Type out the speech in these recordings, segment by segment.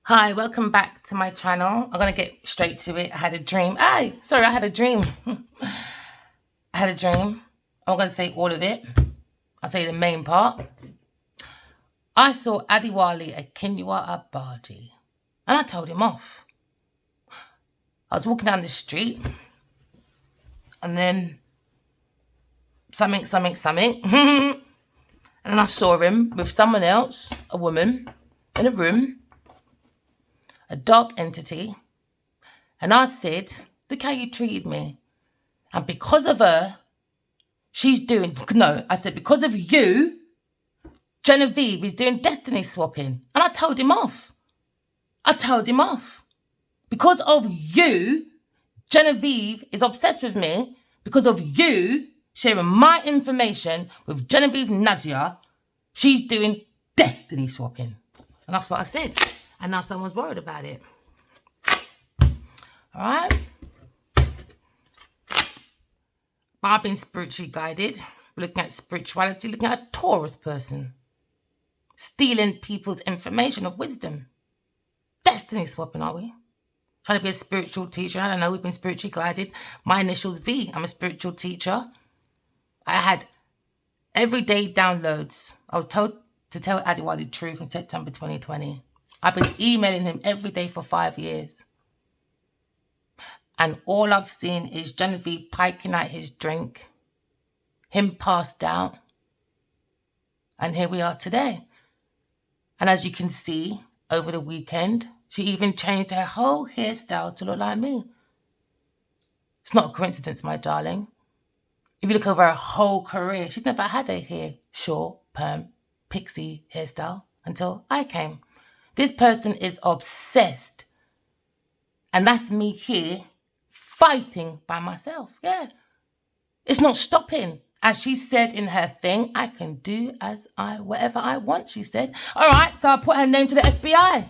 Hi, welcome back to my channel. I'm going to get straight to it. I had a dream. I had a dream. I had a dream. I'm going to say all of it. I'll say the main part. I saw Adiwali Akinyiwa Abaji and I told him off. I was walking down the street and then something. And then I saw him with someone else, a woman, in a room, a dark entity. And I said, look how you treated me. And because of her, I said, because of you, Geneiveve is doing destiny swapping. And I told him off. Because of you, Geneiveve is obsessed with me. Because of you sharing my information with Geneiveve Nnaji, she's doing destiny swapping. And that's what I said. And now someone's worried about it. All right? I've been spiritually guided. We're looking at spirituality, looking at a Taurus person. Stealing people's information of wisdom. Destiny swapping, are we? Trying to be a spiritual teacher. I don't know, we've been spiritually guided. My initials V. I'm a spiritual teacher. I had everyday downloads. I was told to tell Adiwali the truth in September 2020. I've been emailing him every day for 5 years. And all I've seen is Geneiveve piking out his drink, him passed out, and here we are today. And as you can see, over the weekend, she even changed her whole hairstyle to look like me. It's not a coincidence, my darling. If you look over her whole career, she's never had a hair, short, perm, pixie hairstyle until I came. This person is obsessed. And that's me here, fighting by myself. Yeah. It's not stopping. As she said in her thing, I can do whatever I want, she said. All right, so I put her name to the FBI.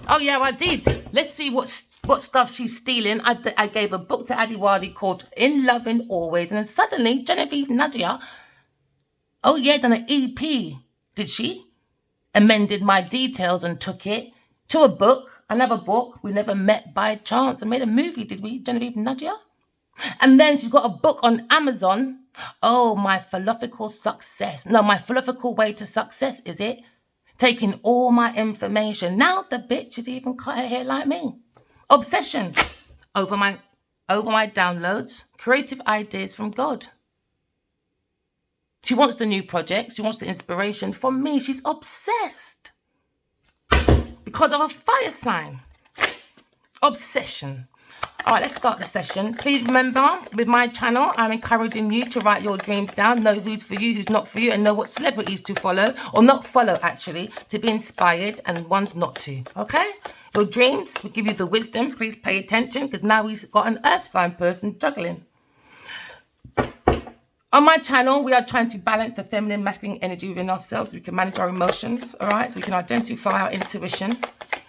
Oh, yeah, I did. Let's see what stuff she's stealing. I gave a book to Adiwali called In Loving Always. And then suddenly, Geneiveve Nnaji, oh, yeah, done an EP. Did she? Amended my details and took it to a book, another book. We never met by chance and made a movie, did we, Geneiveve Nnaji? And then she's got a book on Amazon. Oh, my philosophical success. No, my philosophical way to success, is it? Taking all my information. Now the bitch has even cut her hair like me. Obsession over my downloads. Creative ideas from God. She wants the new project. She wants the inspiration from me. She's obsessed. Because of a fire sign. Obsession. All right, let's start the session. Please remember, with my channel, I'm encouraging you to write your dreams down, know who's for you, who's not for you, and know what celebrities to follow, or not follow, actually, to be inspired, and ones not to, okay? Your dreams will give you the wisdom. Please pay attention, because now we've got an earth sign person juggling. On my channel, we are trying to balance the feminine, masculine energy within ourselves so we can manage our emotions, all right? So we can identify our intuition.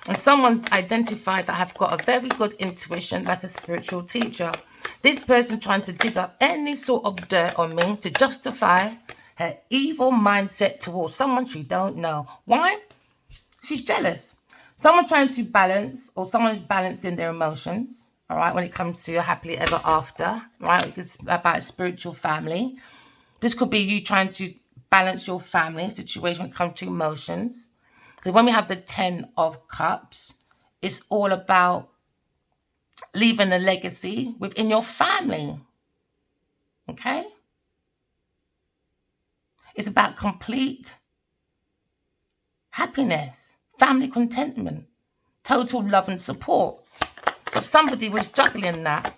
And someone's identified that have got a very good intuition, like a spiritual teacher. This person trying to dig up any sort of dirt on me to justify her evil mindset towards someone she don't know. Why? She's jealous. Someone trying to balance, or someone's balancing their emotions, all right, when it comes to a happily ever after, right? It's about a spiritual family. This could be you trying to balance your family situation when it comes to emotions. Because when we have the 10 of Cups, it's all about leaving a legacy within your family. Okay? It's about complete happiness, family contentment, total love and support. But somebody was juggling that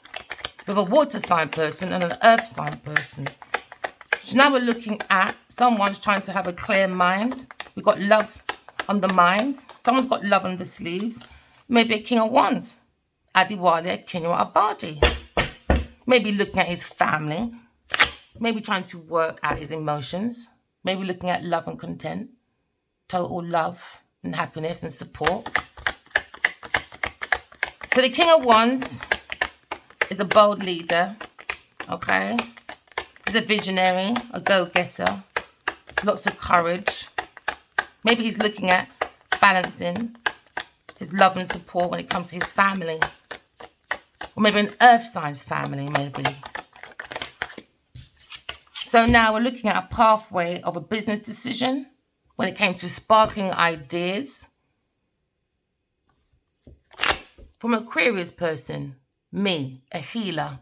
with a water sign person and an earth sign person. So now we're looking at someone's trying to have a clear mind. We've got love on the mind. Someone's got love on the sleeves. Maybe a King of Wands. Adiwali Akinyiwa Abaji. Maybe looking at his family. Maybe trying to work out his emotions. Maybe looking at love and content. Total love and happiness and support. So the King of Wands is a bold leader. Okay? He's a visionary, a go-getter. Lots of courage. Maybe he's looking at balancing his love and support when it comes to his family. Or maybe an earth sign's family, maybe. So now we're looking at a pathway of a business decision when it came to sparkling ideas. From Aquarius person, me, a healer.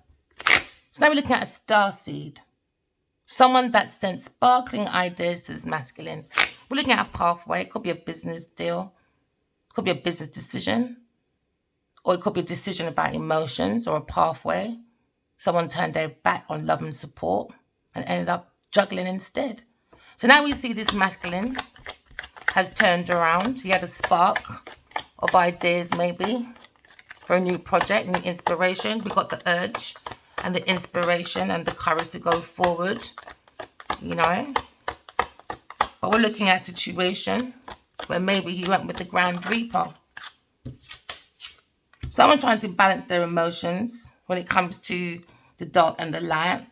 So now we're looking at a starseed. Someone that sent sparkling ideas to this masculine. We're looking at a pathway. It could be a business deal. It could be a business decision. Or it could be a decision about emotions or a pathway. Someone turned their back on love and support and ended up juggling instead. So now we see this masculine has turned around. He had a spark of ideas maybe for a new project, new inspiration. We got the urge and the inspiration and the courage to go forward, you know. But we're looking at a situation where maybe he went with the Grand Reaper. Someone trying to balance their emotions when it comes to the dark and the light.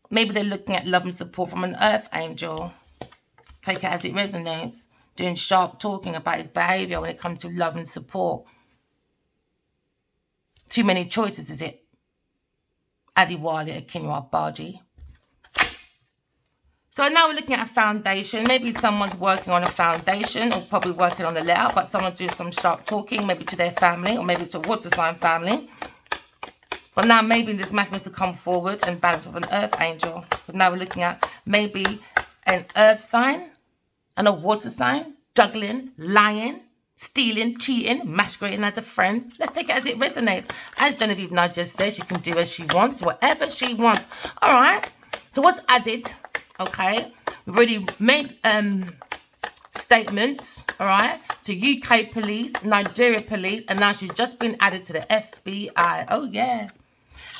Maybe they're looking at love and support from an earth angel. Take it as it resonates. Doing sharp talking about his behavior when it comes to love and support. Too many choices, is it? Adiwali, Akinwa, Baji. So now we're looking at a foundation. Maybe someone's working on a foundation or probably working on a letter, but someone's doing some sharp talking, maybe to their family or maybe to a water sign family. But now maybe this masculine to come forward and balance with an earth angel. But now we're looking at maybe an earth sign and a water sign, juggling, lying, stealing, cheating, masquerading as a friend. Let's take it as it resonates. As Geneiveve Nnaji just says, she can do as she wants, whatever she wants. All right. So what's added? Okay. We've already made statements, all right, to UK police, Nigeria police, and now she's just been added to the FBI. Oh, yeah.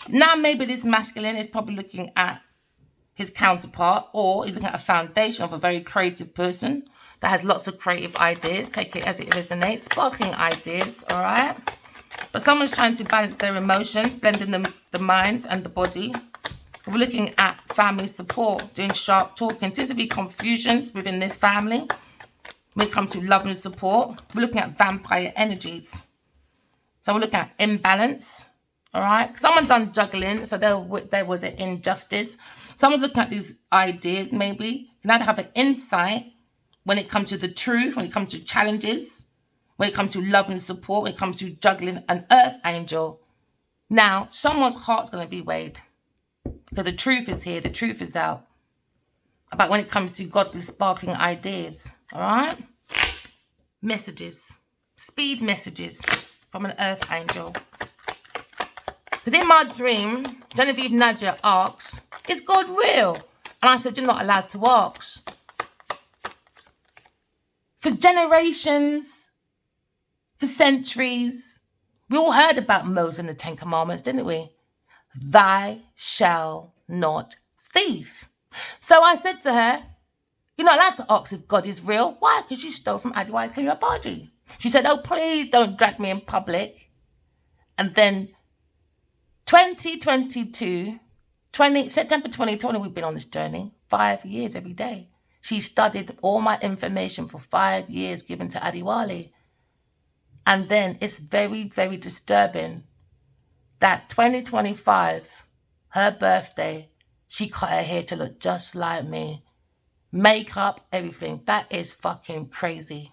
Now maybe this masculine is probably looking at his counterpart, or he's looking at a foundation of a very creative person that has lots of creative ideas. Take it as it resonates. Sparkling ideas, all right? But someone's trying to balance their emotions, blending the mind and the body. We're looking at family support, doing sharp talking. Seems to be confusions within this family when it comes to love and support. We're looking at vampire energies. So we're looking at imbalance, all right? Someone done juggling, so there was an injustice. Someone's looking at these ideas, maybe. You can either have an insight when it comes to the truth, when it comes to challenges, when it comes to love and support, when it comes to juggling an earth angel. Now, someone's heart's going to be weighed because the truth is here, the truth is out. About when it comes to godly sparkling ideas, all right? Messages, speed messages from an earth angel. Because in my dream, Geneiveve Nnaji asks, is God real? And I said, you're not allowed to ask. For generations, for centuries, we all heard about Moses and the Ten Commandments, didn't we? Thou shalt not thief. So I said to her, you're not allowed to ask if God is real. Why? Because you stole from Adiwai Baji. She said, oh, please don't drag me in public. And then 2022, September 2020, we've been on this journey. 5 years every day. She studied all my information for 5 years given to Adiwali. And then it's very, very disturbing that 2025, her birthday, she cut her hair to look just like me. Makeup, everything. That is fucking crazy.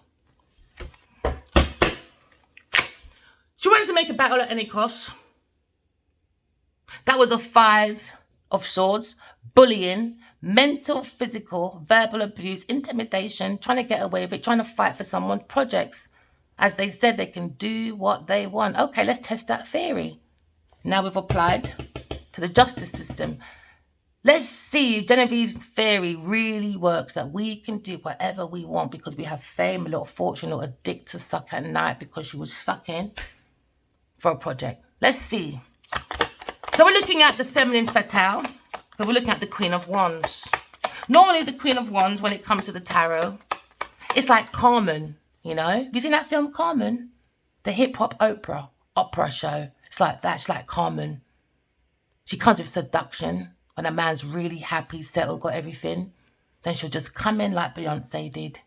She wanted to make a battle at any cost. That was a 5 of swords, bullying, mental, physical, verbal abuse, intimidation, trying to get away with it, trying to fight for someone's projects. As they said, they can do what they want. Okay, let's test that theory. Now we've applied to the justice system. Let's see if Geneiveve's theory really works, that we can do whatever we want because we have fame, a little fortune, a little dick to suck at night because she was sucking for a project. Let's see. So we're looking at the feminine fatale, because we're looking at the Queen of Wands. Normally the Queen of Wands, when it comes to the tarot, it's like Carmen, you know? Have you seen that film, Carmen? The hip-hop opera show. It's like that. It's like Carmen. She comes with seduction. When a man's really happy, settled, got everything, then she'll just come in like Beyonce did.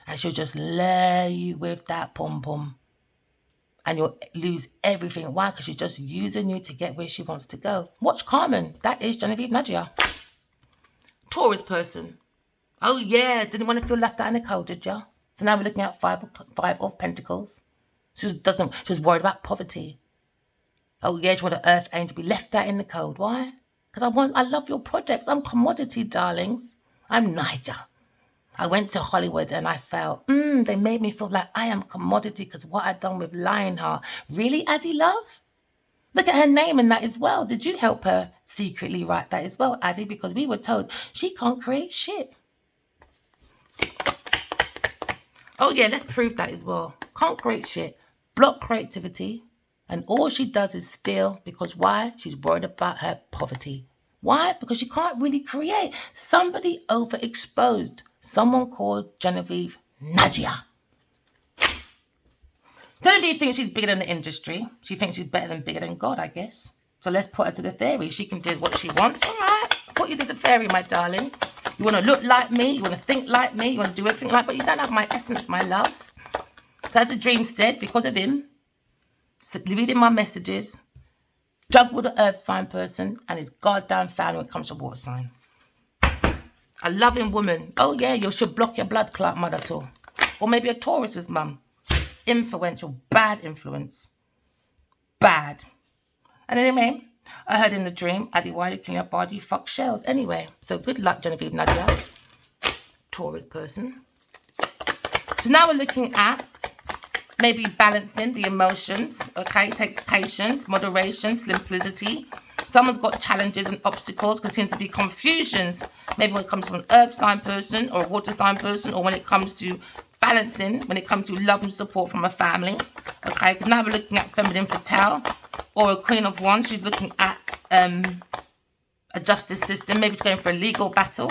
And she'll just lure you with that pom-pom. and you'll lose everything. Why? Because she's just using you to get where she wants to go. Watch Carmen. That is Geneiveve Nnaji. Taurus person. Oh yeah, didn't want to feel left out in the cold, did ya? So now we're looking at five of Pentacles. She was worried about poverty. Oh yeah, she wanted the earth angel to be left out in the cold. Why? Because I love your projects. I'm commodity, darlings. I'm Niger. I went to Hollywood and I felt, they made me feel like I am commodity because what I'd done with Lionheart. Really, Addie Love? Look at her name in that as well. Did you help her secretly write that as well, Addie? Because we were told she can't create shit. Oh yeah, let's prove that as well. Can't create shit. Block creativity. And all she does is steal. Because why? She's worried about her poverty. Why? Because she can't really create. Somebody overexposed. Someone called Geneiveve Nnaji. Genevieve thinks she's bigger than the industry. She thinks she's bigger than God, I guess. So let's put her to the fairy. She can do what she wants. All right. Put you to the fairy, my darling. You want to look like me. You want to think like me. You want to do everything like, but you don't have my essence, my love. So as the dream said, because of him, reading my messages, juggle the earth sign person and his goddamn family when it comes to water sign. A loving woman. Oh yeah, you should block your blood clot mother too. Or maybe a Taurus's mum. Influential, bad influence. Bad. And anyway, I heard in the dream, Addie, why you clean your body? Fuck shells. Anyway, so good luck, Geneiveve Nnaji. Taurus person. So now we're looking at maybe balancing the emotions. Okay, it takes patience, moderation, simplicity. Someone's got challenges and obstacles because there seems to be confusions. Maybe when it comes to an earth sign person or a water sign person, or when it comes to balancing, when it comes to love and support from a family. Okay, because now we're looking at feminine fatale or a queen of wands. She's looking at a justice system. Maybe she's going for a legal battle.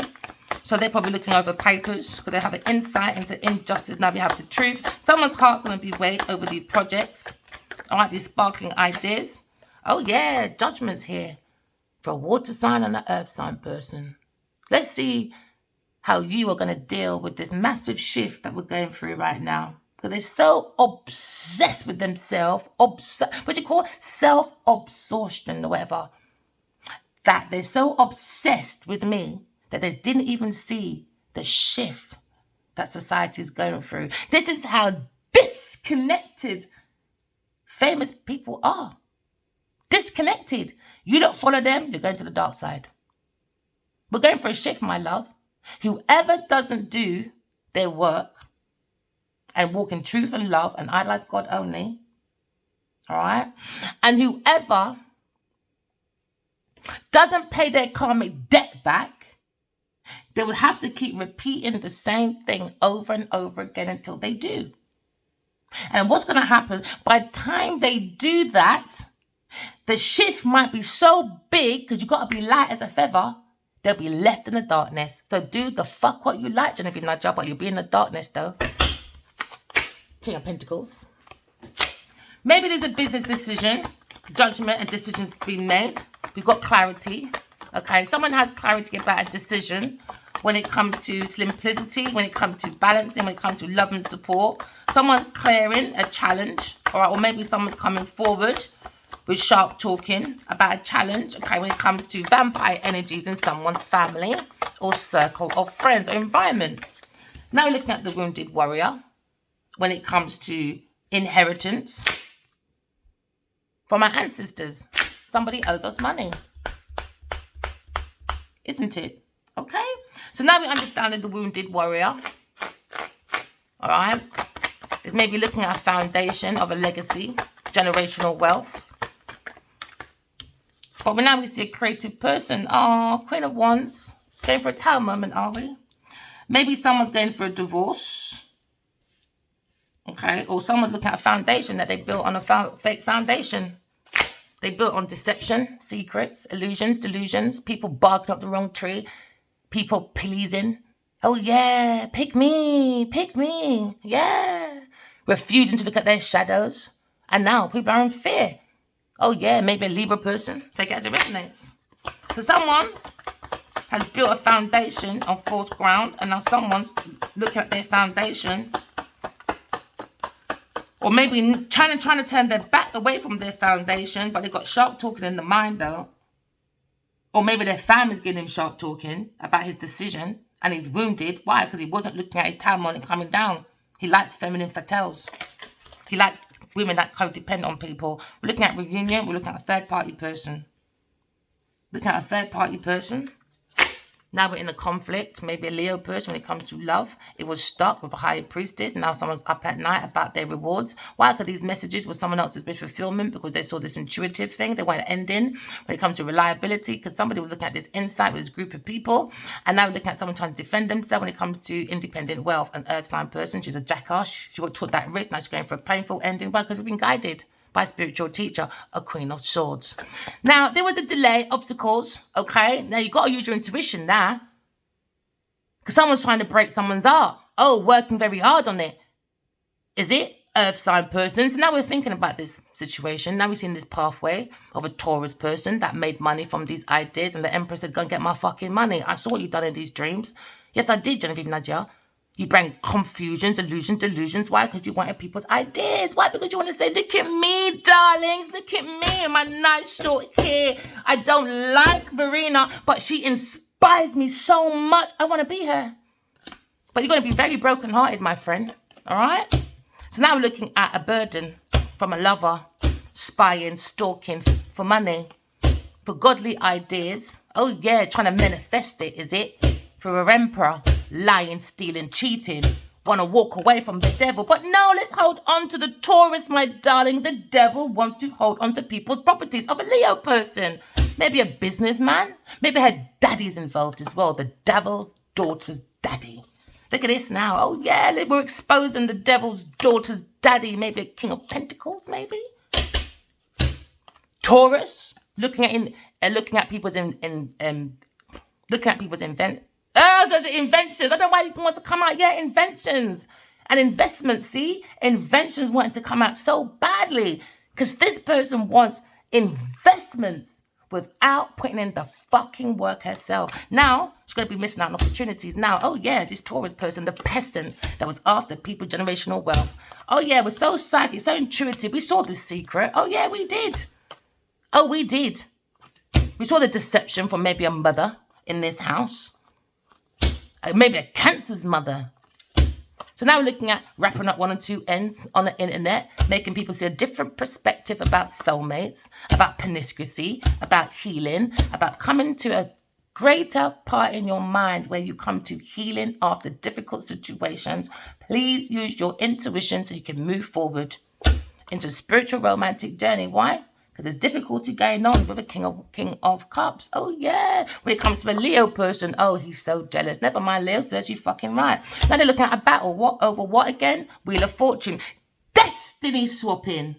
So they're probably looking over papers because they have an insight into injustice. Now we have the truth. Someone's heart's going to be weighed over these projects. All right, these sparkling ideas. Oh yeah, judgment's here for a water sign and an earth sign person. Let's see how you are going to deal with this massive shift that we're going through right now. Because they're so obsessed with themselves, what you call self-absorption or whatever, that they're so obsessed with me that they didn't even see the shift that society is going through. This is how disconnected famous people are. Disconnected. You don't follow them, you're going to the dark side. We're going for a shift, my love. Whoever doesn't do their work and walk in truth and love and idolize God only, all right? And whoever doesn't pay their karmic debt back, they will have to keep repeating the same thing over and over again until they do. And what's going to happen, by the time they do that, the shift might be so big, because you've got to be light as a feather, they'll be left in the darkness. So do the fuck what you like, Geneiveve Nnaji, but you'll be in the darkness though. King of Pentacles. Maybe there's a business decision, judgment and decisions being made. We've got clarity. Okay, someone has clarity about a decision when it comes to simplicity, when it comes to balancing, when it comes to love and support. Someone's clearing a challenge, all right, or maybe someone's coming forward with sharp talking about a challenge, okay, when it comes to vampire energies in someone's family or circle of friends or environment. Now we're looking at the wounded warrior when it comes to inheritance from our ancestors. Somebody owes us money, isn't it? Okay, so now we understand the wounded warrior. All right, it's maybe looking at a foundation of a legacy, generational wealth. But now we see a creative person. Oh, Queen of Wands. Going for a tower moment, are we? Maybe someone's going for a divorce. Okay, or someone's looking at a foundation that they built on a fake foundation. They built on deception, secrets, illusions, delusions, people barking up the wrong tree, people pleasing. Oh yeah, pick me, yeah. Refusing to look at their shadows. And now people are in fear. Oh yeah, maybe a Libra person. Take it as it resonates. So someone has built a foundation on false ground, and now someone's looking at their foundation Or maybe trying to turn their back away from their foundation, but they got sharp talking in the mind though. Or maybe their family's giving him sharp talking about his decision and he's wounded. Why? Because he wasn't looking at his time on it coming down. He likes feminine fatales. He likes women that codepend on people. We're looking at reunion. We're looking at a third-party person. Looking at a third-party person. Now we're in a conflict, maybe a Leo person when it comes to love. It was stuck with a higher priestess. Now someone's up at night about their rewards. Why? Because these messages were someone else's wish fulfillment because they saw this intuitive thing. They want to end in when it comes to reliability because somebody was looking at this insight with this group of people. And now we're looking at someone trying to defend themselves when it comes to independent wealth. An earth sign person. She's a jackass. She got taught that rich. Now she's going for a painful ending. Why? Because we've been guided by a spiritual teacher, a Queen of Swords. Now, there was a delay, obstacles, okay? Now, you've got to use your intuition now. Because someone's trying to break someone's heart. Oh, working very hard on it. Is it? Earth sign person. So now we're thinking about this situation. Now we're seeing this pathway of a Taurus person that made money from these ideas. And the Empress said, go and get my fucking money. I saw what you done in these dreams. Yes, I did, Geneiveve Nnaji. You bring confusions, illusions, delusions. Why? Because you wanted people's ideas. Why? Because you want to say, look at me, darlings. Look at me and my nice short hair. I don't like Verena, but she inspires me so much. I want to be her. But you're going to be very brokenhearted, my friend. All right? So now we're looking at a burden from a lover, spying, stalking for money, for godly ideas. Oh, yeah, trying to manifest it, is it? For an emperor. Lying, stealing, cheating, want to walk away from the devil. But no, let's hold on to the Taurus, my darling. The devil wants to hold on to people's properties of a Leo person. Maybe a businessman. Maybe her daddy's involved as well. The devil's daughter's daddy. Look at this now. Oh, yeah, we're exposing the devil's daughter's daddy. Maybe a King of Pentacles, maybe. Taurus, looking at people's the inventions. I don't know why it wants to come out. Yeah, inventions and investments. See, inventions wanting to come out so badly because this person wants investments without putting in the fucking work herself. Now she's going to be missing out on opportunities. Now, oh yeah, this Taurus person, the peasant that was after people, generational wealth. Oh yeah, we're so psychic, so intuitive. We saw the secret. Oh yeah, we did. Oh, we did. We saw the deception from maybe a mother in this house. Maybe a Cancer's mother. So now we're looking at wrapping up one or two ends on the internet, making people see a different perspective about soulmates, about promiscuity, about healing, about coming to a greater part in your mind where you come to healing after difficult situations. Please use your intuition so you can move forward into a spiritual romantic journey. Why? Because there's difficulty going on with a King of Cups. Oh, yeah. When it comes to a Leo person, oh, he's so jealous. Never mind, Leo says you're fucking right. Now they're looking at a battle. What over what again? Wheel of Fortune. Destiny swapping.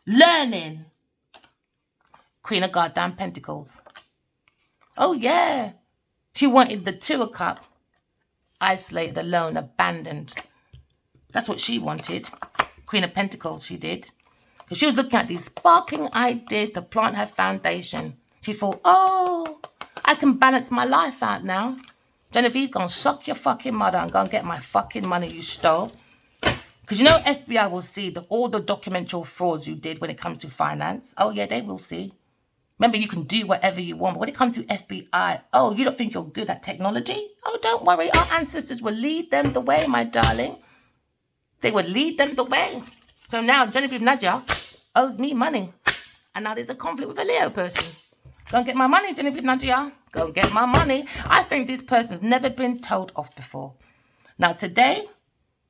Learning. Queen of goddamn Pentacles. Oh, yeah. She wanted the Two of Cups. Isolated, alone, abandoned. That's what she wanted. Queen of Pentacles, she did. Because she was looking at these sparking ideas to plant her foundation. She thought, oh, I can balance my life out now. Genevieve, go and suck your fucking mother and go and get my fucking money you stole. Because you know FBI will see all the documental frauds you did when it comes to finance. Oh, yeah, they will see. Remember, you can do whatever you want. But when it comes to FBI, oh, you don't think you're good at technology? Oh, don't worry. Our ancestors will lead them the way, my darling. They would lead them the way. So now Geneiveve Nnaji owes me money. And now there's a conflict with a Leo person. Go and get my money, Geneiveve Nnaji. Go and get my money. I think this person's never been told off before. Now today,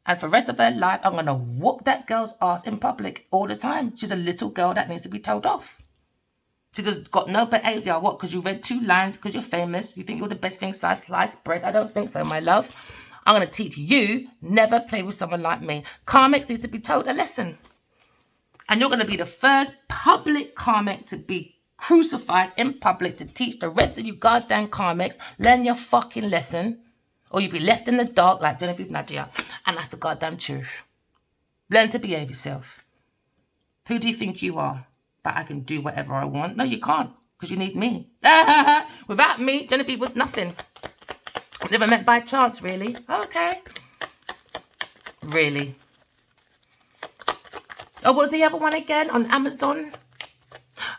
and for the rest of her life, I'm going to whoop that girl's ass in public all the time. She's a little girl that needs to be told off. She just got no behavior. What? Because you read 2 lines, because you're famous. You think you're the best thing since sliced bread. I don't think so, my love. I'm going to teach you, never play with someone like me. Karmics need to be told a lesson. And you're going to be the first public karmic to be crucified in public to teach the rest of you goddamn karmics. Learn your fucking lesson. Or you'll be left in the dark like Geneiveve Nnaji. And that's the goddamn truth. Learn to behave yourself. Who do you think you are? That I can do whatever I want? No, you can't. Because you need me. Without me, Genevieve was nothing. Never met by chance, really. Okay. Really. Oh, what was the other one again on Amazon?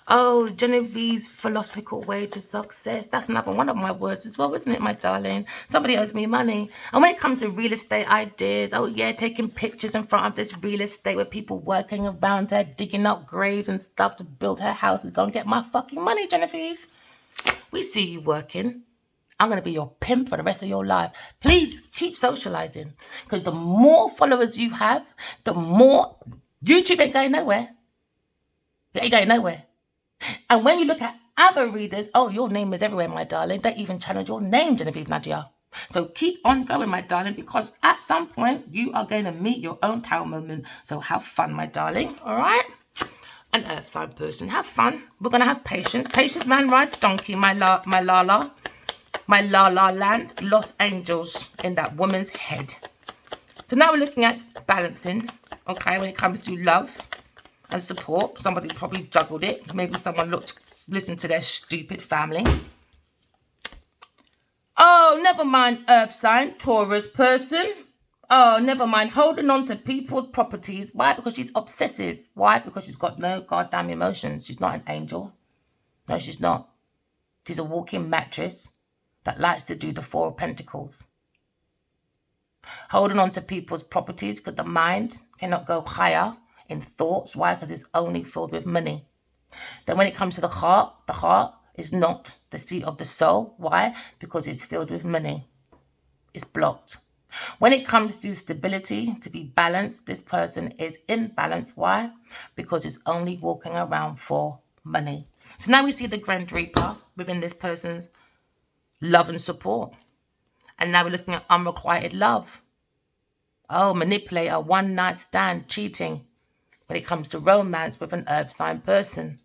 Oh, Geneiveve's philosophical way to success. That's another one of my words as well, isn't it, my darling? Somebody owes me money. And when it comes to real estate ideas, oh yeah, taking pictures in front of this real estate with people working around her, digging up graves and stuff to build her houses. Go and get my fucking money, Genevieve. We see you working. I'm going to be your pimp for the rest of your life. Please keep socializing. Because the more followers you have, the more... YouTube ain't going nowhere. It ain't going nowhere. And when you look at other readers, oh, your name is everywhere, my darling. They even challenge your name, Geneiveve Nnaji. So keep on going, my darling, because at some point you are going to meet your own tower moment. So have fun, my darling. All right? An earth sign person. Have fun. We're going to have patience. Patience man rides donkey, my la land. Lost angels in that woman's head. So now we're looking at balancing, okay, when it comes to love and support. Somebody probably juggled it. Maybe someone listened to their stupid family. Oh, never mind, earth sign, Taurus person. Oh, never mind, holding on to people's properties. Why? Because she's obsessive. Why? Because she's got no goddamn emotions. She's not an angel. No, she's not. She's a walking mattress that likes to do the Four of Pentacles. Holding on to people's properties because the mind cannot go higher in thoughts. Why? Because it's only filled with money. Then when it comes to the heart is not the seat of the soul. Why? Because it's filled with money. It's blocked. When it comes to stability, to be balanced, this person is imbalanced. Why? Because it's only walking around for money. So now we see the Grand Reaper within this person's love and support. And now we're looking at unrequited love. Oh, manipulator, one night stand, cheating. When it comes to romance with an earth sign person.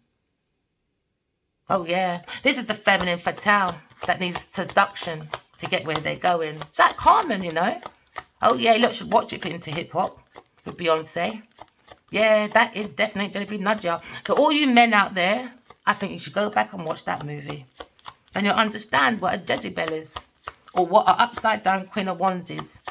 Oh, yeah. This is the feminine fatale that needs seduction to get where they're going. It's like Carmen, you know. Oh, yeah, look, should watch it for into hip-hop with Beyonce. Yeah, that is definitely Geneiveve Nnaji. So all you men out there, I think you should go back and watch that movie. And you'll understand what a Jezebel is. Or what an upside-down Queen of Wands is.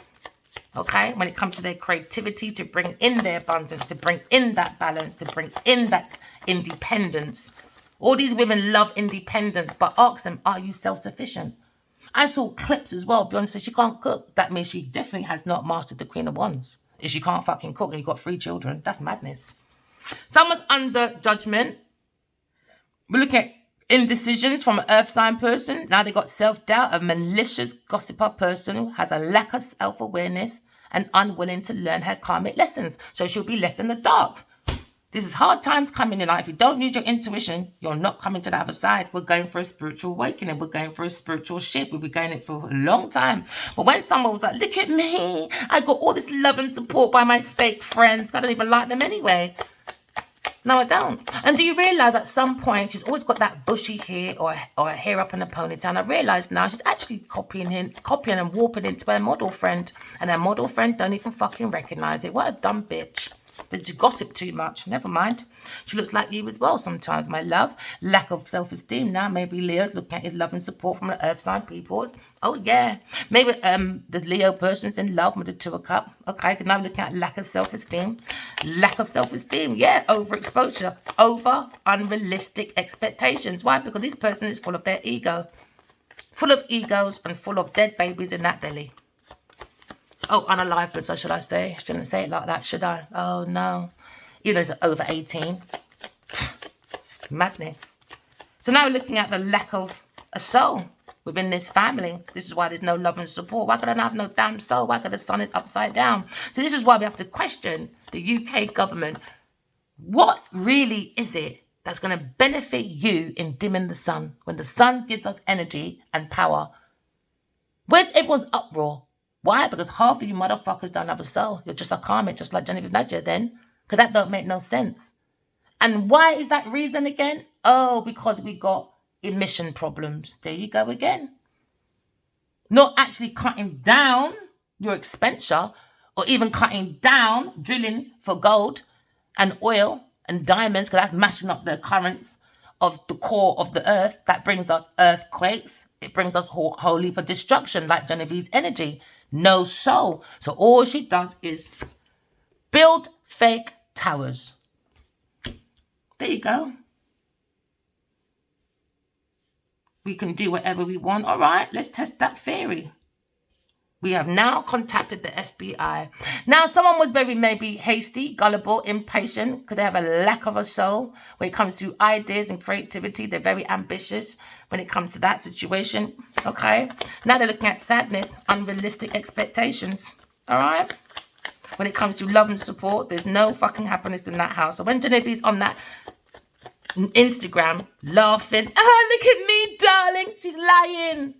Okay? When it comes to their creativity, to bring in their abundance, to bring in that balance, to bring in that independence. All these women love independence, but ask them, are you self-sufficient? I saw clips as well. Beyonce said she can't cook. That means she definitely has not mastered the Queen of Wands. If she can't fucking cook and you've got 3 children, that's madness. Someone's under judgment. We're looking at indecisions from an earth sign person. Now they got self-doubt. A malicious gossiper person who has a lack of self-awareness and unwilling to learn her karmic lessons. So she'll be left in the dark. This is hard times coming in life. If you don't use your intuition, you're not coming to the other side. We're going for a spiritual awakening. We're going for a spiritual shift. We'll be going it for a long time. But when someone was like, look at me, I got all this love and support by my fake friends. I don't even like them anyway. No, I don't. And do you realise at some point she's always got that bushy hair or a hair up in a ponytail? And I realise now she's actually copying and warping into her model friend. And her model friend don't even fucking recognise it. What a dumb bitch. Did you gossip too much? Never mind. She looks like you as well sometimes, my love. Lack of self-esteem now. Maybe Leo's looking at his love and support from the earth sign people. Oh, yeah. Maybe the Leo person's in love with the 2 of Cups. Okay, now we're looking at lack of self-esteem. Lack of self-esteem. Yeah, overexposure. Over unrealistic expectations. Why? Because this person is full of their ego. Full of egos and full of dead babies in that belly. Oh, unalive, but so should I say? Shouldn't say it like that, should I? Oh, no. You know, it's over 18. It's madness. So now we're looking at the lack of a soul within this family. This is why there's no love and support. Why could I not have no damn soul? Why could the sun is upside down? So this is why we have to question the UK government. What really is it that's going to benefit you in dimming the sun? When the sun gives us energy and power. Where's everyone's uproar? Why? Because half of you motherfuckers don't have a soul. You're just a karmic, just like Geneiveve Nnaji then. Because that don't make no sense. And why is that reason again? Oh, because we got emission problems. There you go again. Not actually cutting down your expenditure or even cutting down drilling for gold and oil and diamonds, because that's mashing up the currents of the core of the earth. That brings us earthquakes. It brings us whole heap of destruction like Geneiveve's energy. no soul. So all she does is build fake towers. There you go. We can do whatever we want. All right, let's test that theory. We have now contacted the FBI. Now, someone was very maybe hasty, gullible, impatient, because they have a lack of a soul when it comes to ideas and creativity. They're very ambitious when it comes to that situation. Okay. Now they're looking at sadness, unrealistic expectations. All right. When it comes to love and support, there's no fucking happiness in that house. So when Geneiveve's on that Instagram laughing, oh, look at me, darling. She's lying.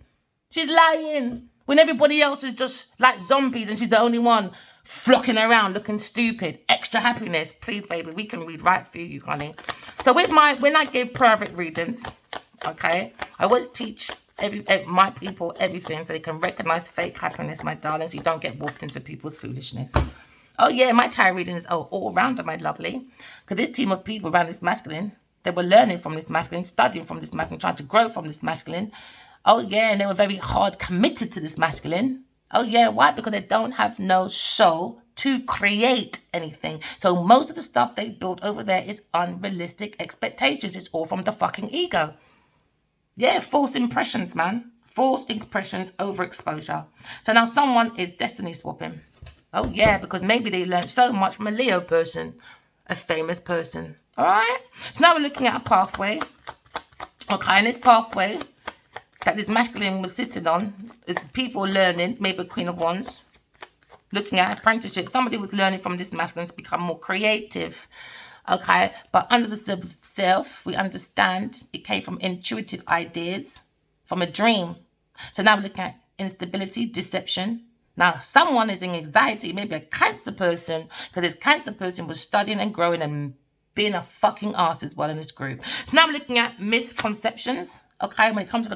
She's lying. When everybody else is just like zombies and she's the only one flocking around looking stupid. Extra happiness. Please, baby, we can read right through you, honey. So when I give private readings, okay, I always teach my people everything so they can recognize fake happiness, my darling, so you don't get walked into people's foolishness. Oh, yeah, my tarot readings are all rounder, my lovely. Because this team of people around this masculine, they were learning from this masculine, studying from this masculine, trying to grow from this masculine. Oh, yeah, and they were very hard committed to this masculine. Oh, yeah, why? Because they don't have no soul to create anything. So most of the stuff they built over there is unrealistic expectations. It's all from the fucking ego. Yeah, false impressions, man. False impressions, overexposure. So now someone is destiny swapping. Oh, yeah, because maybe they learned so much from a Leo person, a famous person. All right? So now we're looking at a pathway. Okay, and this pathway that this masculine was sitting on is people learning, maybe a Queen of Wands, looking at apprenticeship. Somebody was learning from this masculine to become more creative. Okay, but under the self, we understand it came from intuitive ideas, from a dream. So now we're looking at instability, deception. Now, someone is in anxiety, maybe a Cancer person, because this Cancer person was studying and growing and being a fucking ass as well in this group. So now we're looking at misconceptions. Okay, when it comes to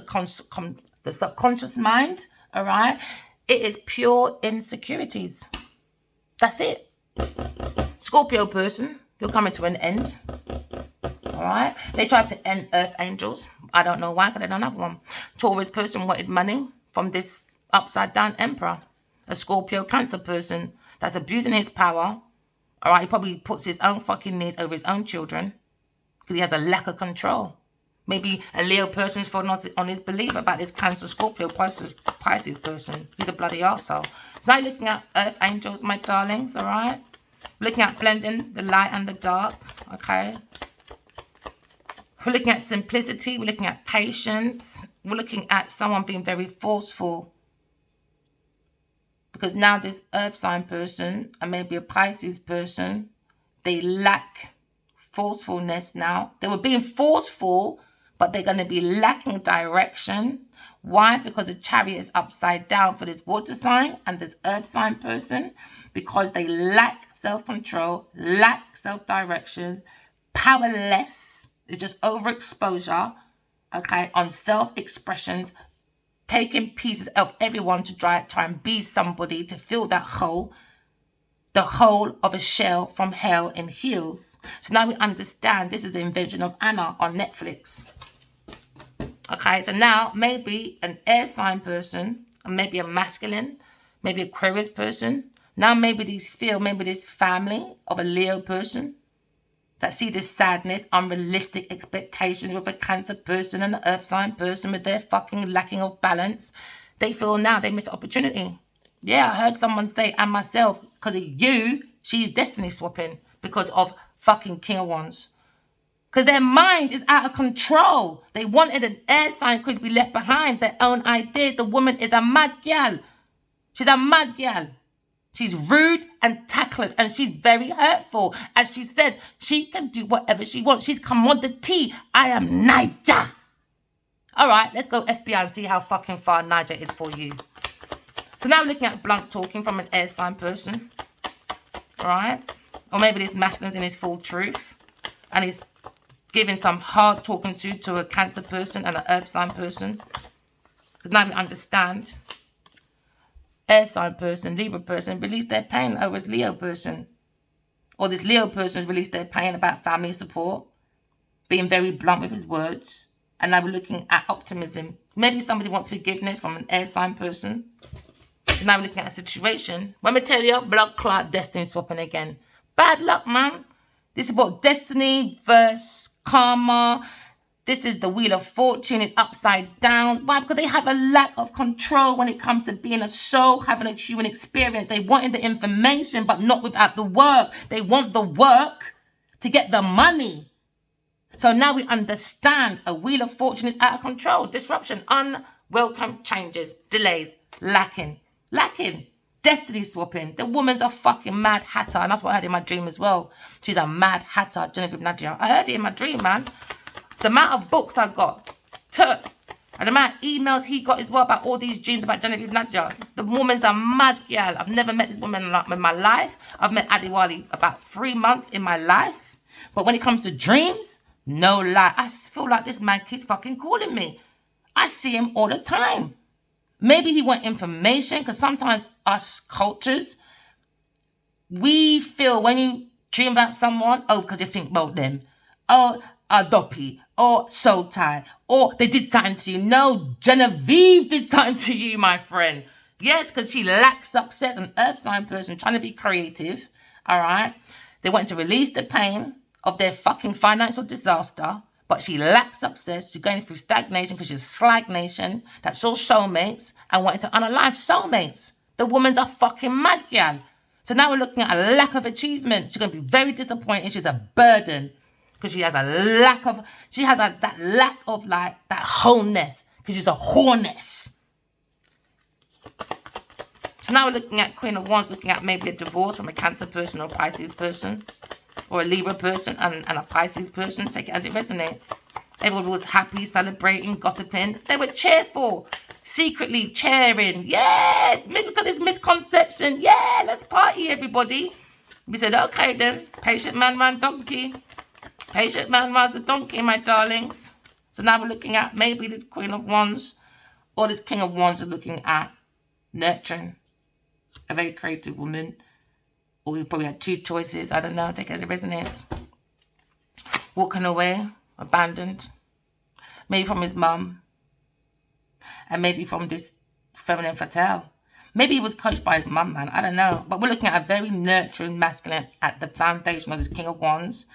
the subconscious mind, all right, it is pure insecurities. That's it. Scorpio person, you're coming to an end. All right, they tried to end Earth Angels. I don't know why, because they don't have one. Taurus person wanted money from this upside down Emperor. A Scorpio Cancer person that's abusing his power. All right, he probably puts his own fucking needs over his own children because he has a lack of control. Maybe a Leo person's falling on his belief about this Cancer Scorpio Pisces person. He's a bloody arsehole. So now you're looking at Earth Angels, my darlings, all right? We're looking at blending the light and the dark, okay? We're looking at simplicity. We're looking at patience. We're looking at someone being very forceful. Because now this Earth sign person and maybe a Pisces person, they lack forcefulness now. They were being forceful, but they're going to be lacking direction. Why? Because the Chariot is upside down for this water sign and this Earth sign person. Because they lack self-control, lack self-direction, powerless. It's just overexposure, okay, on self-expressions, taking pieces of everyone to try and be somebody to fill that hole, the hole of a shell from hell in heels. So now we understand this is the invention of Anna on Netflix. Okay, so now maybe an air sign person, and maybe a masculine, maybe Aquarius person. Now maybe maybe this family of a Leo person that see this sadness, unrealistic expectations with a Cancer person and an Earth sign person with their fucking lacking of balance. They feel now they missed opportunity. Yeah, I heard someone say, and myself, because of you, she's destiny swapping because of fucking King of Wands. Because their mind is out of control. They wanted an air sign to be left behind, their own ideas. The woman is a mad gal. She's a mad gal. She's rude and tactless, and she's very hurtful. As she said, she can do whatever she wants. She's commodity. I am Niger. All right, let's go FBI and see how fucking far Niger is for you. So now we're looking at blunt talking from an air sign person. All right? Or maybe this masculine's in his full truth, and he's giving some hard talking to a Cancer person and an Earth sign person. Because now we understand. Air sign person, Libra person, release their pain over his Leo person. Or this Leo person has released their pain about family support, being very blunt with his words. And now we're looking at optimism. Maybe somebody wants forgiveness from an air sign person. Now we're looking at a situation. When we tell you, blood clot, destiny swapping again. Bad luck, man. This is about destiny versus karma. This is the wheel of fortune. It's upside down. Why? Because they have a lack of control when it comes to being a soul, having a human experience. They wanted the information, but not without the work. They want the work to get the money. So now we understand a wheel of fortune is out of control. Disruption, unwelcome changes, delays, lacking. Destiny swapping. The woman's a fucking mad hatter. And that's what I heard in my dream as well. She's a mad hatter, Geneiveve Nnaji. I heard it in my dream, man. The amount of books I got, and the amount of emails he got as well about all these dreams about Geneiveve Nnaji. The woman's a mad girl. I've never met this woman in my life. I've met Adiwali about 3 months in my life. But when it comes to dreams, no lie. I feel like this man keeps fucking calling me. I see him all the time. Maybe he want information, because sometimes us cultures, we feel when you dream about someone, oh, because you think about them. Oh, a doppy, or soul tie, or they did something to you. No, Geneiveve did something to you, my friend. Yes, because she lacks success, an earth sign person trying to be creative, all right? They want to release the pain of their fucking financial disaster, but she lacks success. She's going through stagnation because she's stagnation. That's all soulmates and wanting to unalive soulmates. The woman's a fucking mad gal. So now we're looking at a lack of achievement. She's going to be very disappointed. She's a burden because she has a lack of, that lack of like that wholeness because she's a whoreness. So now we're looking at Queen of Wands, looking at maybe a divorce from a Cancer person or a Pisces person, or a Libra person and a Pisces person. Take it as it resonates. Everyone was happy, celebrating, gossiping. They were cheerful, secretly cheering. Yeah, look at this misconception. Yeah, let's party, everybody. We said, okay then. Patient man runs donkey. Patient man runs the donkey, my darlings. So now we're looking at maybe this Queen of Wands or this King of Wands is looking at nurturing a very creative woman. Or you probably had two choices. I don't know. Take it as it resonates. Walking away, abandoned. Maybe from his mum. And maybe from this feminine fatale. Maybe he was coached by his mum, man. I don't know. But we're looking at a very nurturing masculine at the foundation of this King of Wands.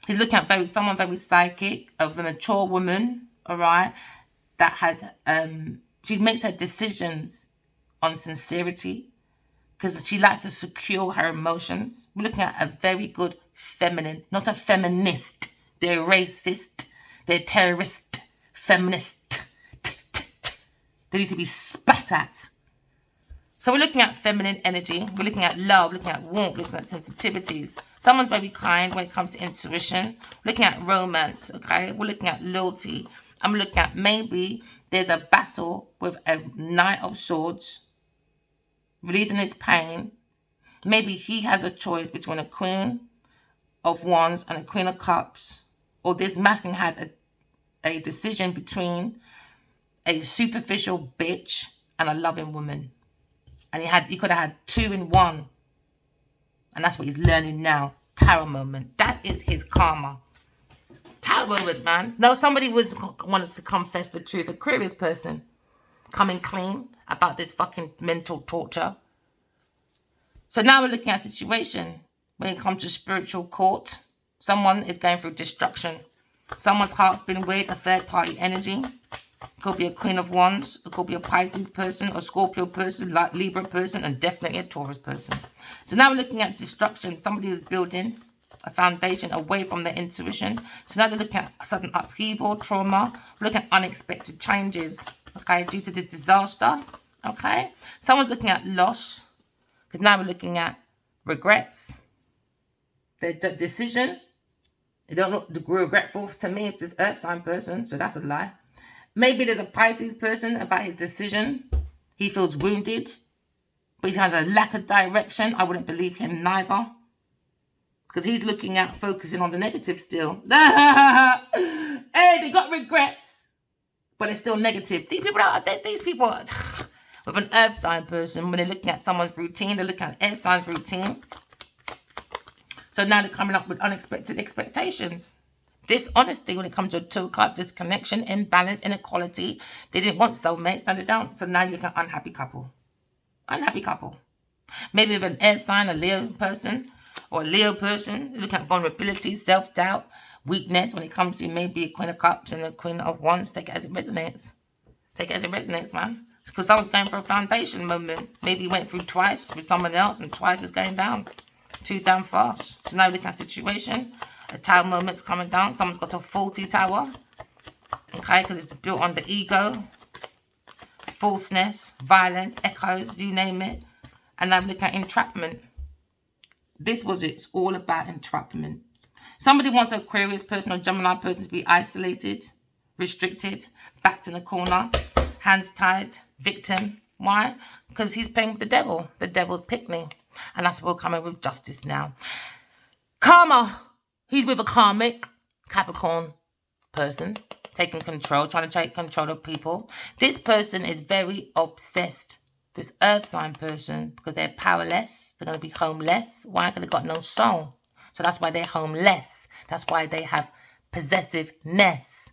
He's looking at someone very psychic, of a mature woman, all right, that has, she makes her decisions on sincerity, because she likes to secure her emotions. We're looking at a very good feminine, not a feminist. They're racist, they're terrorist, feminist. They need to be spat at. So we're looking at feminine energy. We're looking at love, looking at warmth, looking at sensitivities. Someone's very kind when it comes to intuition. We're looking at romance, okay? We're looking at loyalty. I'm looking at maybe there's a battle with a Knight of Swords, releasing his pain. Maybe he has a choice between a Queen of Wands and a Queen of Cups. Or this masculine had a decision between a superficial bitch and a loving woman. And he could have had two in one. And that's what he's learning now. Tarot moment. That is his karma. Tarot moment, man. No, somebody wants to confess the truth. Aquarius person coming clean about this fucking mental torture. So now we're looking at a situation when it comes to spiritual court. Someone is going through destruction. Someone's heart's been weighed, a third party energy. It could be a Queen of Wands. It could be a Pisces person, a Scorpio person, like Libra person, and definitely a Taurus person. So now we're looking at destruction. Somebody is building a foundation away from their intuition. So now they're looking at sudden upheaval, trauma. We're looking at unexpected changes, okay, due to the disaster, okay. Someone's looking at loss, because now we're looking at regrets. The decision, they don't look regretful to me. It's this earth sign person, so that's a lie. Maybe there's a Pisces person about his decision. He feels wounded, but he has a lack of direction. I wouldn't believe him neither, because he's looking at focusing on the negative still. Hey, they got regrets, but they're still negative. These people with an earth sign person, when they're looking at someone's routine, they're looking at air sign's routine. So now they're coming up with unexpected expectations. Dishonesty when it comes to a two cup, disconnection, imbalance, inequality. They didn't want soulmates, now they don't. So now you look at unhappy couple. Unhappy couple. Maybe with an air sign, a Leo person, or a Leo person, looking at vulnerability, self-doubt, weakness. When it comes to maybe a Queen of Cups and a Queen of Wands, take it as it resonates. Take it as it resonates, man. It's because someone's going for a foundation moment. Maybe you went through twice with someone else and twice is going down. Too damn fast. So now look at the situation. A tower moment's coming down. Someone's got a faulty tower. Okay, because it's built on the ego, falseness, violence, echoes, you name it. And I'm looking at entrapment. This was it's all about entrapment. Somebody wants an Aquarius person or Gemini person to be isolated, restricted, backed in a corner, hands tied, victim. Why? Because he's playing with the devil. The devil's picnic. And that's what we're coming with justice now. Karma. He's with a karmic Capricorn person, taking control, trying to take control of people. This person is very obsessed. This earth sign person, because they're powerless, they're going to be homeless. Why? Because they've got no soul. So that's why they're homeless. That's why they have possessiveness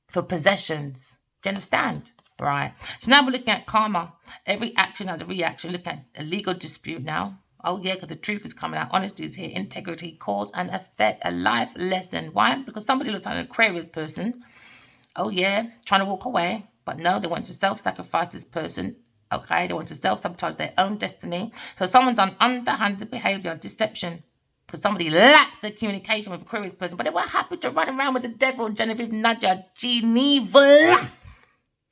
for possessions. Do you understand? Right. So now we're looking at karma. Every action has a reaction. Look at a legal dispute now. Oh, yeah, because the truth is coming out. Honesty is here. Integrity, cause and effect. A life lesson. Why? Because somebody looks like an Aquarius person. Oh, yeah, trying to walk away. But no, they want to self-sacrifice this person. Okay, they want to self-sabotage their own destiny. So someone done underhanded behavior, deception. Because somebody lacks the communication with Aquarius person. But they were happy to run around with the devil, Geneiveve Nnaji, Geneiveve.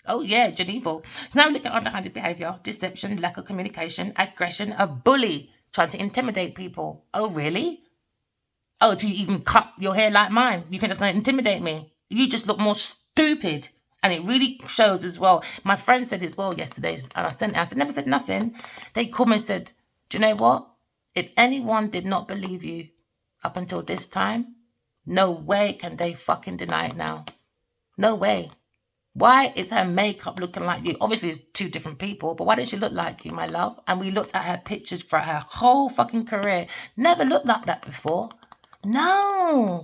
Oh, yeah, Geneiveve. So now we look at underhanded behavior, deception, lack of communication, aggression, a bully, trying to intimidate people. Oh, really? Oh, do you even cut your hair like mine? You think that's going to intimidate me? You just look more stupid. And it really shows as well. My friend said as well yesterday, and I said, never said nothing. They called me and said, do you know what? If anyone did not believe you up until this time, no way can they fucking deny it now. No way. Why is her makeup looking like you? Obviously, it's two different people, but why didn't she look like you, my love? And we looked at her pictures for her whole fucking career. Never looked like that before. No.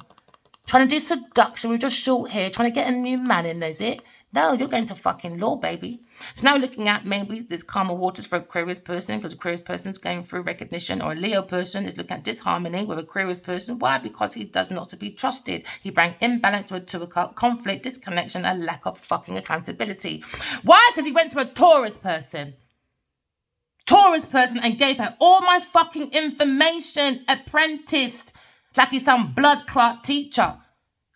Trying to do seduction with just short hair, trying to get a new man in, is it? No, you're going to fucking law, baby. So now we're looking at maybe this calmer waters for Aquarius person, because Aquarius person is going through recognition, or a Leo person is looking at disharmony with Aquarius person. Why? Because he does not to be trusted. He brings imbalance to a conflict, disconnection, and lack of fucking accountability. Why? Because he went to a Taurus person. And gave her all my fucking information, apprenticed, like he's some blood clot teacher.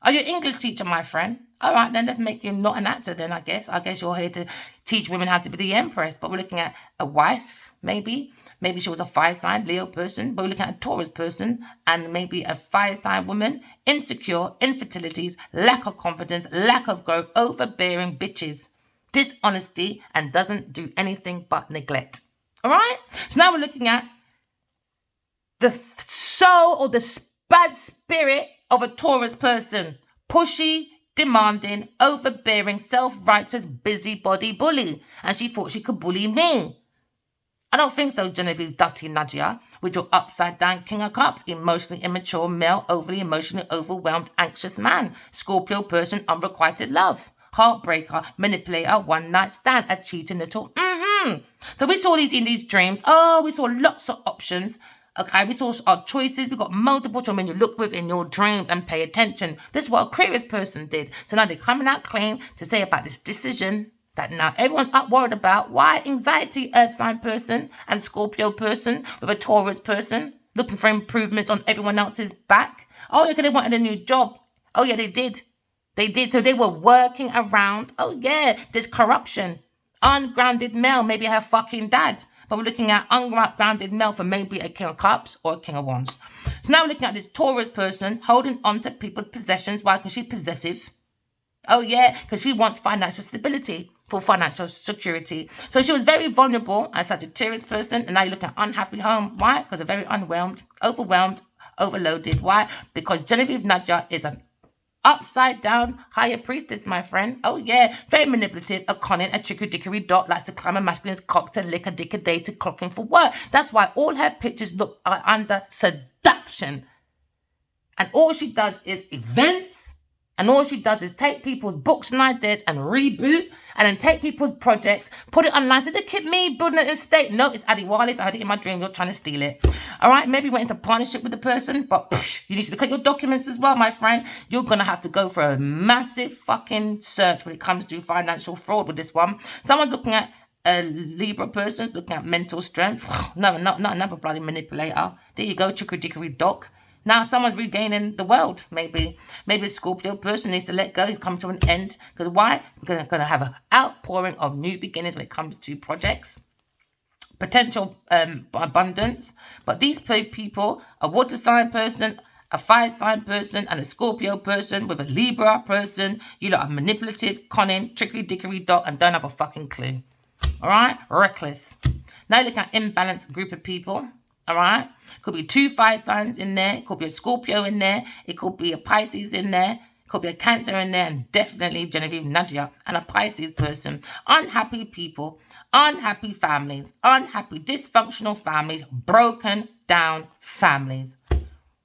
Are you an English teacher, my friend? All right, then let's make you not an actor then, I guess. I guess you're here to teach women how to be the empress. But we're looking at a wife, maybe. Maybe she was a fire sign, Leo person. But we're looking at a Taurus person and maybe a fire sign woman. Insecure, infertilities, lack of confidence, lack of growth, overbearing bitches. Dishonesty and doesn't do anything but neglect. All right? So now we're looking at the soul or the bad spirit of a Taurus person. Pushy, demanding, overbearing, self-righteous, busybody bully. And she thought she could bully me. I don't think so, Geneiveve Nnaji, with your upside-down King of Cups, emotionally immature male, overly emotionally overwhelmed, anxious man, Scorpio person, unrequited love, heartbreaker, manipulator, one-night stand, a cheating little. So we saw these in these dreams. Oh, we saw lots of options. Okay, we saw our choices. We got multiple choices when you look within your dreams and pay attention. This is what Aquarius person did. So now they're coming out clean to say about this decision that now everyone's up worried about. Why? Anxiety, earth sign person and Scorpio person with a Taurus person looking for improvements on everyone else's back. Oh, yeah, because they wanted a new job. Oh, yeah, they did. They did. So they were working around. Oh, yeah, there's corruption. Ungrounded male, maybe her fucking dad. But we're looking at ungrounded male for maybe a King of Cups or a King of Wands. So now we're looking at this Taurus person holding on to people's possessions. Why? Because she's possessive. Oh, yeah, because she wants financial stability for financial security. So she was very vulnerable as a Sagittarius person. And now you're looking at unhappy home. Why? Because they're very overwhelmed, overloaded. Why? Because Geneiveve Nnaji is an upside down higher priestess, my friend. Oh, yeah. Very manipulative, a conning, a trickery dickery dot, likes to climb a masculine's cock to lick a dick a day to clocking for work. That's why all her pictures look under seduction. And all she does is events. And all she does is take people's books and ideas and reboot and then take people's projects, put it online, say, look at me building an estate. No, it's Adiwali's. I heard it in my dream. You're trying to steal it. All right, maybe you went into partnership with the person, but you need to look at your documents as well, my friend. You're going to have to go for a massive fucking search when it comes to financial fraud with this one. Someone's looking at a Libra person's looking at mental strength. No, not another bloody manipulator. There you go, chicory dickory dock. Now someone's regaining the world, maybe. Maybe a Scorpio person needs to let go. He's come to an end. Because why? We're going to have an outpouring of new beginnings when it comes to projects. Potential abundance. But these people, a water sign person, a fire sign person, and a Scorpio person with a Libra person, you lot are manipulative, conning, trickery, dickory, dot, and don't have a fucking clue. All right? Reckless. Now look at imbalanced group of people. All right? Could be 2 fire signs in there. It could be a Scorpio in there. It could be a Pisces in there. It could be a Cancer in there. And definitely Geneiveve Nnaji and a Pisces person. Unhappy people. Unhappy families. Unhappy, dysfunctional families. Broken down families.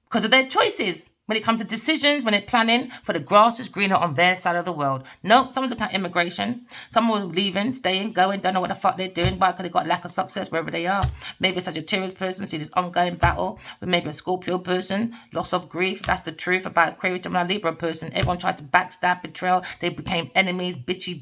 Because of their choices. When it comes to decisions, when they're planning for the grass is greener on their side of the world. Nope, someone's looking at immigration. Someone was leaving, staying, going, don't know what the fuck they're doing. Why? Because they got lack of success wherever they are. Maybe a Sagittarius person, see this ongoing battle with maybe a Scorpio person, loss of grief. That's the truth about Aquarius, Gemini, Libra person. Everyone tried to backstab, betrayal. They became enemies, bitchy,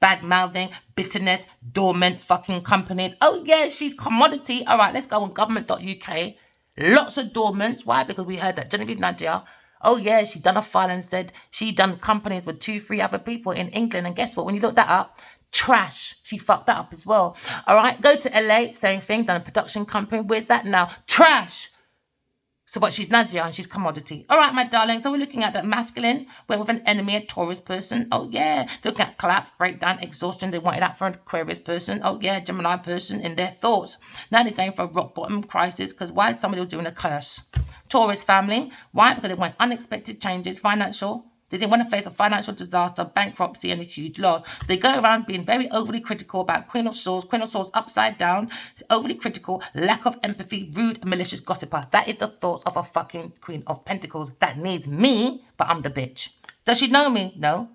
bad mouthing, bitterness, dormant fucking companies. Oh yeah, she's commodity. All right, let's go on government.uk. Lots of dormants. Why? Because we heard that Geneiveve Nnaji, oh yeah, she done a file and said she done companies with 2-3 other people in England. And guess what? When you look that up, trash. She fucked that up as well. All right, go to LA, same thing, done a production company. Where's that now? Trash. So but she's Nnaji and she's commodity. All right, my darling. So we're looking at that masculine. We're with an enemy, a Taurus person. Oh, yeah. Looking at collapse, breakdown, exhaustion. They wanted that for an Aquarius person. Oh, yeah. Gemini person in their thoughts. Now they're going for a rock bottom crisis because why? Somebody was doing a curse. Taurus family. Why? Because they want unexpected changes, financial. They didn't want to face a financial disaster, bankruptcy, and a huge loss. They go around being very overly critical about Queen of Swords upside down, overly critical, lack of empathy, rude, and malicious gossiper. That is the thoughts of a fucking Queen of Pentacles that needs me, but I'm the bitch. Does she know me? No.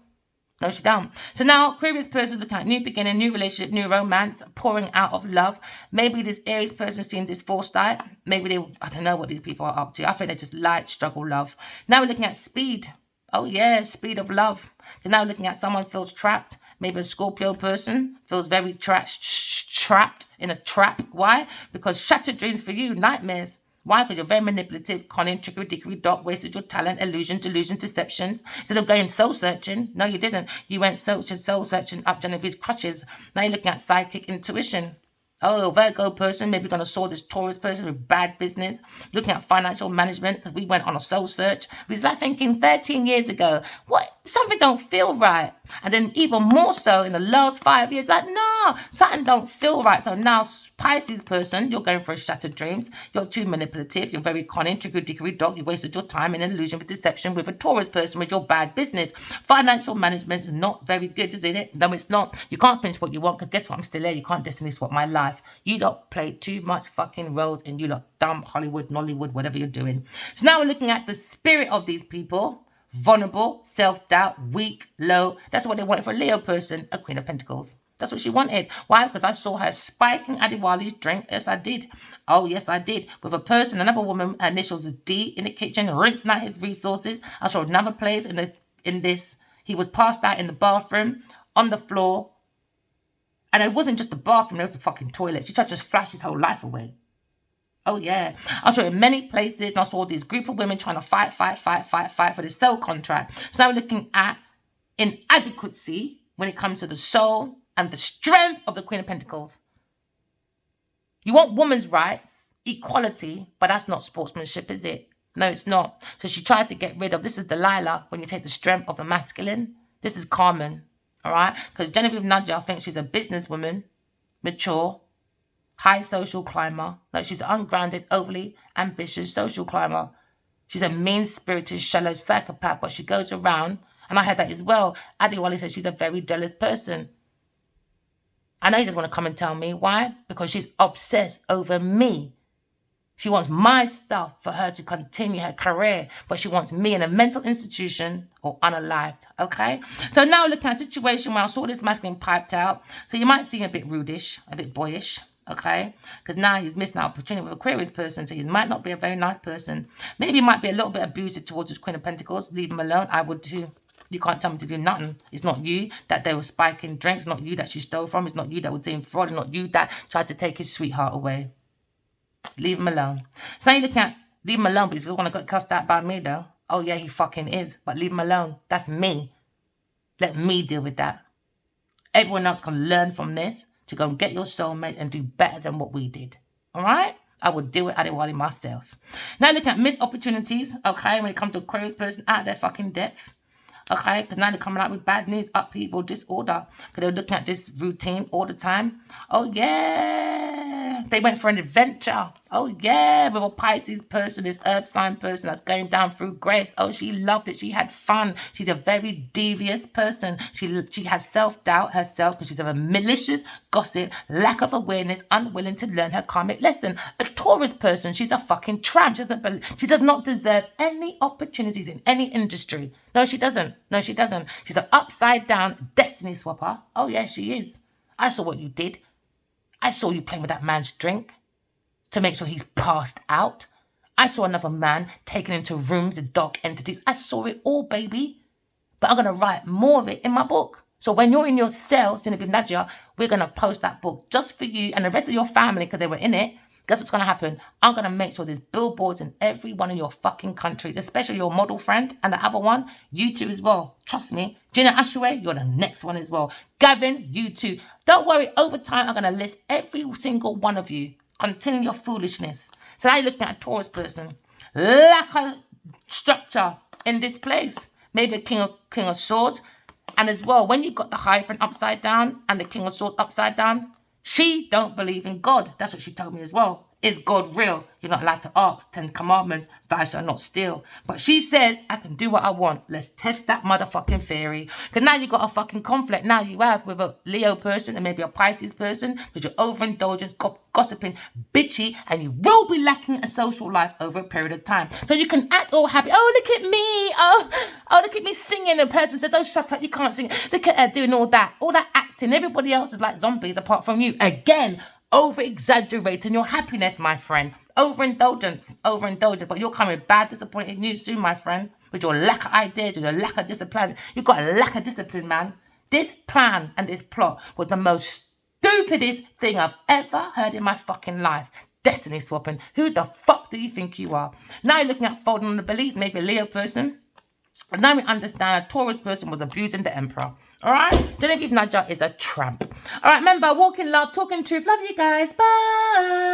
No, she don't. So now, Aquarius person's looking at new beginning, new relationship, new romance, pouring out of love. Maybe this Aries person seeing this foresight. Maybe I don't know what these people are up to. I think they're just light, struggle, love. Now we're looking at speed. Oh, yeah, speed of love. They're now looking at someone feels trapped. Maybe a Scorpio person feels very trapped in a trap. Why? Because shattered dreams for you, nightmares. Why? Because you're very manipulative, conning, trickery, dickory, dot, wasted your talent, illusion, delusion, deceptions. Instead of going soul searching, no, you didn't. You went soul searching up Genevieve's crutches. Now you're looking at psychic intuition. Oh, Virgo person, maybe going to saw this Taurus person with bad business, looking at financial management because we went on a soul search. We was like thinking 13 years ago, what? Something don't feel right. And then even more so in the last 5 years, like, no, something don't feel right. So now Pisces person, you're going for a shattered dreams. You're too manipulative. You're very conning, trickery, dickory, dog. You wasted your time in an illusion with deception with a Taurus person with your bad business. Financial management is not very good, is it? No, it's not. You can't finish what you want because guess what? I'm still there. You can't destiny swap my life. You lot play too much fucking roles and you lot dumb Hollywood, Nollywood, whatever you're doing. So now we're looking at the spirit of these people. Vulnerable, self-doubt, weak, low. That's what they wanted for a Leo person, a Queen of Pentacles. That's what she wanted. Why? Because I saw her spiking Adiwali's drink. Yes, I did. Oh, yes, I did. With a person, another woman, her initials is D, in the kitchen, rinsing out his resources. I saw another place in this. He was passed out in the bathroom, on the floor. And it wasn't just the bathroom, it was the fucking toilet. She tried to just flash his whole life away. Oh, yeah. I saw it in many places, and I saw this group of women trying to fight for this soul contract. So now we're looking at inadequacy when it comes to the soul and the strength of the Queen of Pentacles. You want women's rights, equality, but that's not sportsmanship, is it? No, it's not. So she tried to get rid of, this is Delilah, when you take the strength of the masculine. This is Carmen, all right? Because Geneiveve Nnaji, I think she's a businesswoman, mature, high social climber. Like she's ungrounded, overly ambitious social climber. She's a mean-spirited, shallow psychopath, but she goes around, and I heard that as well. Adiwali said she's a very jealous person. I know he doesn't want to come and tell me. Why? Because she's obsessed over me. She wants my stuff for her to continue her career, but she wants me in a mental institution or unalived, okay? So now looking at a situation where I saw this man's being piped out. So you might see him a bit rudish, a bit boyish, okay? Because now he's missing out opportunity with Aquarius person, so he might not be a very nice person. Maybe he might be a little bit abusive towards his Queen of Pentacles. Leave him alone. I would too. You can't tell me to do nothing. It's not you that they were spiking drinks. It's not you that she stole from. It's not you that was doing fraud. It's not you that tried to take his sweetheart away. Leave him alone. So now you're looking at leave him alone, but he's still want to get cussed out by me though. Oh yeah, he fucking is. But leave him alone. That's me. Let me deal with that. Everyone else can learn from this to go and get your soulmates and do better than what we did. All right? I would deal with Adewale myself. Now looking at missed opportunities, okay, when it comes to Aquarius person out of their fucking depth. Okay, because now they're coming out with bad news, upheaval, disorder. Because they're looking at this routine all the time. Oh, yeah. They went for an adventure. Oh, yeah. With a Pisces person, this earth sign person that's going down through grace. Oh, she loved it. She had fun. She's a very devious person. She has self-doubt herself because she's a malicious gossip, lack of awareness, unwilling to learn her karmic lesson. A Taurus person, she's a fucking tramp. She does not deserve any opportunities in any industry. No, she doesn't. No, she doesn't. She's an upside-down destiny swapper. Oh, yeah, she is. I saw what you did. I saw you playing with that man's drink to make sure he's passed out. I saw another man taken into rooms with dark entities. I saw it all, baby. But I'm going to write more of it in my book. So when you're in your cell, Geneiveve Nnaji, we're going to post that book just for you and the rest of your family because they were in it. Guess what's going to happen? I'm going to make sure there's billboards in every one of your fucking countries, especially your model friend and the other one, you too as well. Trust me. Gina Ashaway, you're the next one as well. Gavin, you too. Don't worry. Over time, I'm going to list every single one of you. Continue your foolishness. So now you're looking at a Taurus person. Lack of structure in this place. Maybe a king of swords. And as well, when you've got the Hierophant upside down and the King of Swords upside down, she don't believe in God. That's what she told me as well. Is God real? You're not allowed to ask. 10 commandments, thou shalt not steal. But she says, I can do what I want. Let's test that motherfucking theory. Because now you've got a fucking conflict. Now you have with a Leo person and maybe a Pisces person because you're overindulgent, gossiping, bitchy, and you will be lacking a social life over a period of time. So you can act all happy. Oh, look at me. Oh, look at me singing. And the person says, oh, shut up, you can't sing. Look at her doing all that acting. Everybody else is like zombies apart from you. Again, over-exaggerating your happiness, my friend. Overindulgence. But you're coming bad, disappointed news soon, my friend. With your lack of ideas, with your lack of discipline. You've got a lack of discipline, man. This plan and this plot was the most stupidest thing I've ever heard in my fucking life. Destiny swapping. Who the fuck do you think you are? Now you're looking at folding on the beliefs, maybe a Leo person. And now we understand a Taurus person was abusing the emperor. All right? Geneiveve Nnaji is a tramp. All right, remember, walk in love, talk in truth. Love you guys. Bye.